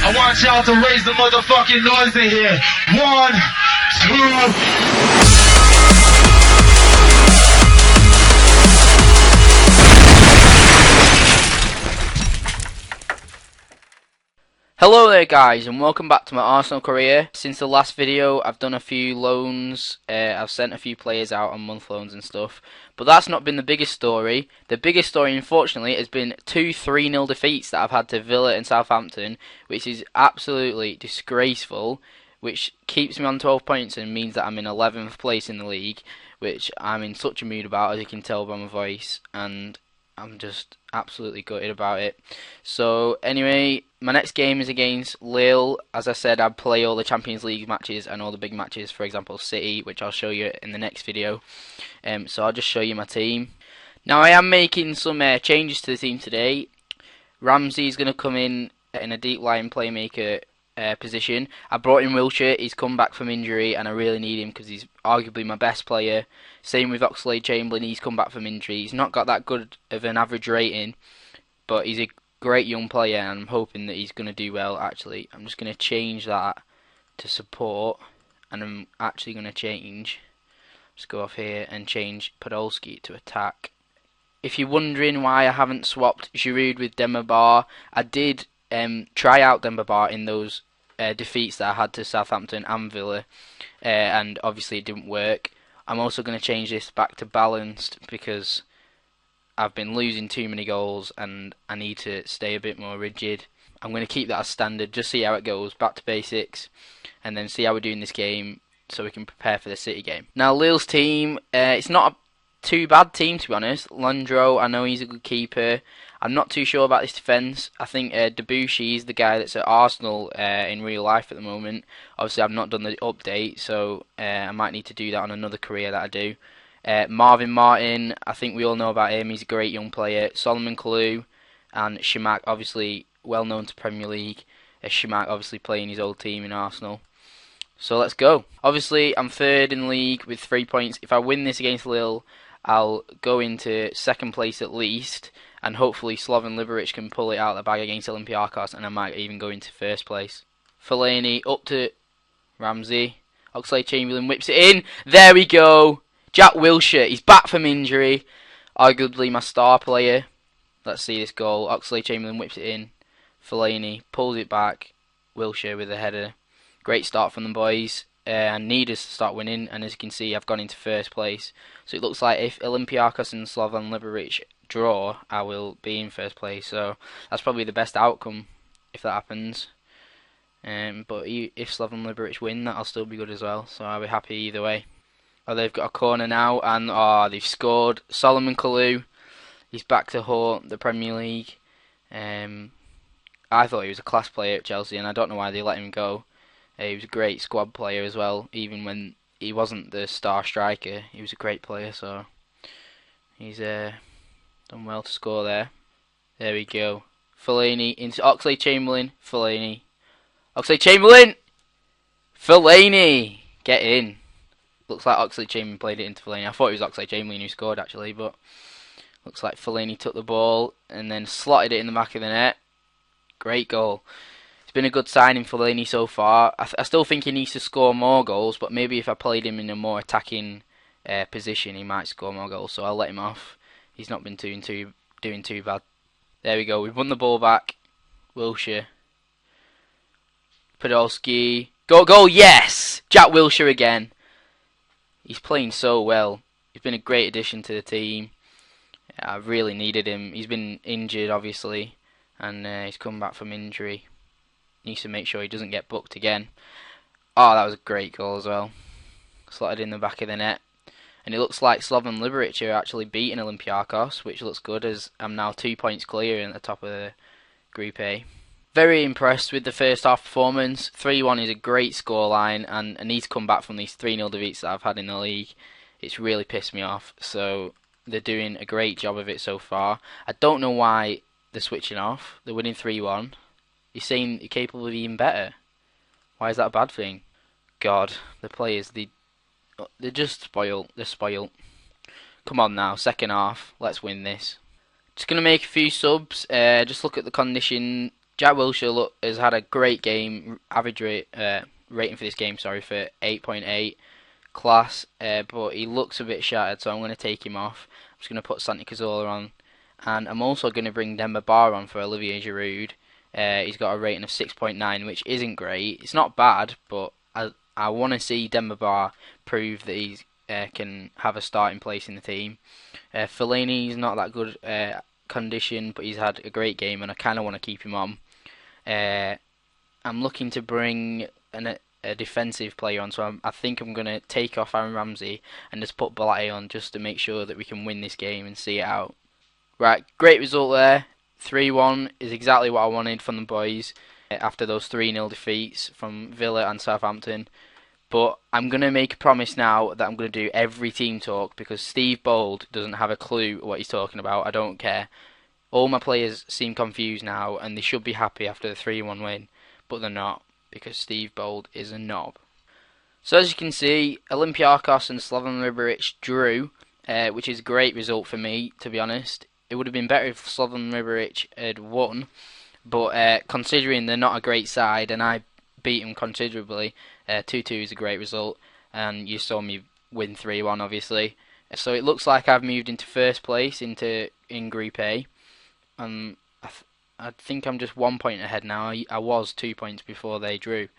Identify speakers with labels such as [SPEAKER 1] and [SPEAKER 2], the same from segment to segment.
[SPEAKER 1] I want y'all to raise the motherfucking noise in here. 1, 2.
[SPEAKER 2] Hello there guys, and welcome back to my Arsenal career. Since the last video I've done a few loans, I've sent a few players out on month loans and stuff, but that's not been the biggest story. The biggest story unfortunately has been 2 3-0 defeats that I've had to Villa and Southampton, which is absolutely disgraceful, which keeps me on 12 points and means that I'm in 11th place in the league, which I'm in such a mood about, as you can tell by my voice, and I'm just absolutely gutted about it. So anyway, my next game is against Lille. As I said, I'd play all the Champions League matches and all the big matches, for example City, which I'll show you in the next video. So I'll just show you my team. Now I am making some changes to the team today. Ramsey's going to come in a deep line playmaker position. I brought in Wilshere. He's come back from injury and I really need him because he's arguably my best player. Same with Oxlade-Chamberlain. He's come back from injury. He's not got that good of an average rating, but he's a great young player and I'm hoping that he's going to do well. Actually, I'm just going to change that to support, and I'm actually going to change, just go off here and change Podolski to attack. If you're wondering why I haven't swapped Giroud with Demba Ba, I did try out Demba Ba in those defeats that I had to Southampton and Villa, and obviously it didn't work. I'm also going to change this back to balanced because I've been losing too many goals and I need to stay a bit more rigid. I'm going to keep that as standard, just see how it goes, back to basics, and then see how we do in this game so we can prepare for the City game. Now Lille's team, it's not a too bad team to be honest. Landreau, I know he's a good keeper. I'm not too sure about this defence. I think Debuchy is the guy that's at Arsenal in real life at the moment. Obviously I've not done the update, so I might need to do that on another career that I do. Marvin Martin, I think we all know about him. He's a great young player. Solomon Kalou and Shimak, obviously well known to Premier League. Shimak obviously playing his old team in Arsenal. So let's go. Obviously I'm third in the league with 3 points. If I win this against Lille, I'll go into second place at least, and hopefully Slovan Liberec can pull it out of the bag against Olympiacos, and I might even go into first place. Fellaini up to Ramsey. Oxlade-Chamberlain whips it in. There we go. Jack Wilshere, he's back from injury. Arguably my star player. Let's see this goal. Oxlade-Chamberlain whips it in. Fellaini pulls it back. Wilshere with a header. Great start from the boys. I need us to start winning, and as you can see I've gone into first place. So it looks like if Olympiacos and Slovan Liberec draw, I will be in first place. So that's probably the best outcome if that happens. But if Slovan Liberec win, that'll still be good as well. So I'll be happy either way. Oh, they've got a corner now, and they've scored. Solomon Kalou, he's back to haunt the Premier League. I thought he was a class player at Chelsea, and I don't know why they let him go. He was a great squad player as well, even when he wasn't the star striker. He was a great player, so he's done well to score there. There we go. Fellaini into Oxlade-Chamberlain. Fellaini. Oxlade-Chamberlain! Fellaini! Get in. Looks like Oxlade-Chamberlain played it into Fellaini. I thought it was Oxlade-Chamberlain who scored actually, but looks like Fellaini took the ball and then slotted it in the back of the net. Great goal. Been a good signing for Fellaini so far. I still think he needs to score more goals, but maybe if I played him in a more attacking position, he might score more goals. So I'll let him off. He's not been doing too bad. There we go. We've won the ball back. Wilshere, Podolski, goal! Yes, Jack Wilshere again. He's playing so well. He's been a great addition to the team. I really needed him. He's been injured, obviously, and he's come back from injury. Needs to make sure he doesn't get booked again. Oh, that was a great goal as well. Slotted in the back of the net. And it looks like Slovan Liberec are actually beating Olympiacos, which looks good as I'm now 2 points clear in the top of the Group A. Very impressed with the first half performance. 3-1 is a great scoreline, and I need to come back from these 3-0 defeats that I've had in the league. It's really pissed me off. So they're doing a great job of it so far. I don't know why they're switching off. They're winning 3-1. You're saying you're capable of even better. Why is that a bad thing? God, the players, they're just spoiled. They're spoiled. Come on now, second half. Let's win this. Just going to make a few subs. Just look at the condition Jack Wilshere has had a great game, average rating for this game, sorry, for 8.8, class, but he looks a bit shattered, so I'm going to take him off. I'm just going to put Santi Cazorla on, and I'm also going to bring Demba Ba on for Olivier Giroud. He's got a rating of 6.9, which isn't great. It's not bad, but I want to see Demba Ba prove that he can have a starting place in the team. Fellaini's not that good condition, but he's had a great game, and I kind of want to keep him on. I'm looking to bring a defensive player on, so I think I'm going to take off Aaron Ramsey and just put Balati on just to make sure that we can win this game and see it out. Right, great result there. 3-1 is exactly what I wanted from the boys after those 3-0 defeats from Villa and Southampton. But I'm going to make a promise now that I'm going to do every team talk, because Steve Bold doesn't have a clue what he's talking about. I don't care. All my players seem confused now, and they should be happy after the 3-1 win, but they're not, because Steve Bold is a knob. So as you can see, Olympiacos and Slovan Liberec drew, which is a great result for me, to be honest. It would have been better if Slovan Liberec had won, but considering they're not a great side, and I beat them considerably, 2-2 is a great result, and you saw me win 3-1 obviously. So it looks like I've moved into first place in Group A. I think I'm just 1 point ahead now. I was 2 points before they drew.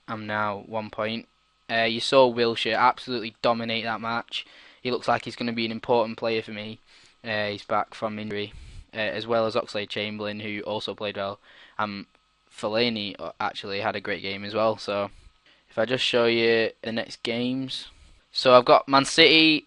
[SPEAKER 2] I'm now 1 point. You saw Wilshere absolutely dominate that match. He looks like he's going to be an important player for me. He's back from injury, as well as Oxlade-Chamberlain, who also played well. Fellaini actually had a great game as well. So if I just show you the next games. So I've got Man City,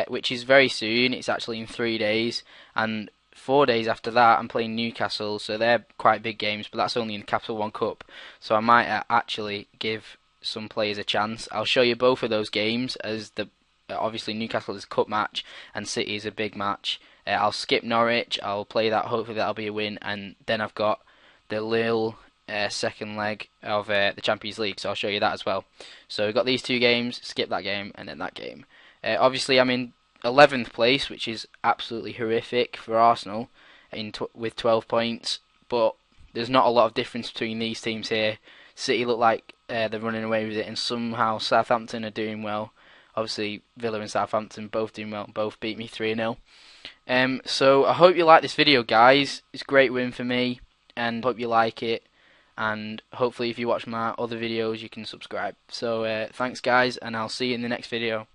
[SPEAKER 2] which is very soon. It's actually in 3 days. And 4 days after that, I'm playing Newcastle. So they're quite big games, but that's only in the Capital One Cup. So I might actually give some players a chance. I'll show you both of those games, as obviously Newcastle is a cup match and City is a big match. I'll skip Norwich. I'll play that. Hopefully that'll be a win. And then I've got the Lille second leg of the Champions League, so I'll show you that as well. So we've got these 2 games, skip that game, and then that game. Obviously I'm in 11th place, which is absolutely horrific for Arsenal, with 12 points, but there's not a lot of difference between these teams here. City look like they're running away with it, and somehow Southampton are doing well. Obviously Villa and Southampton both doing well, both beat me 3-0. So I hope you like this video, guys. It's a great win for me, and hope you like it. And hopefully if you watch my other videos you can subscribe. So thanks guys, and I'll see you in the next video.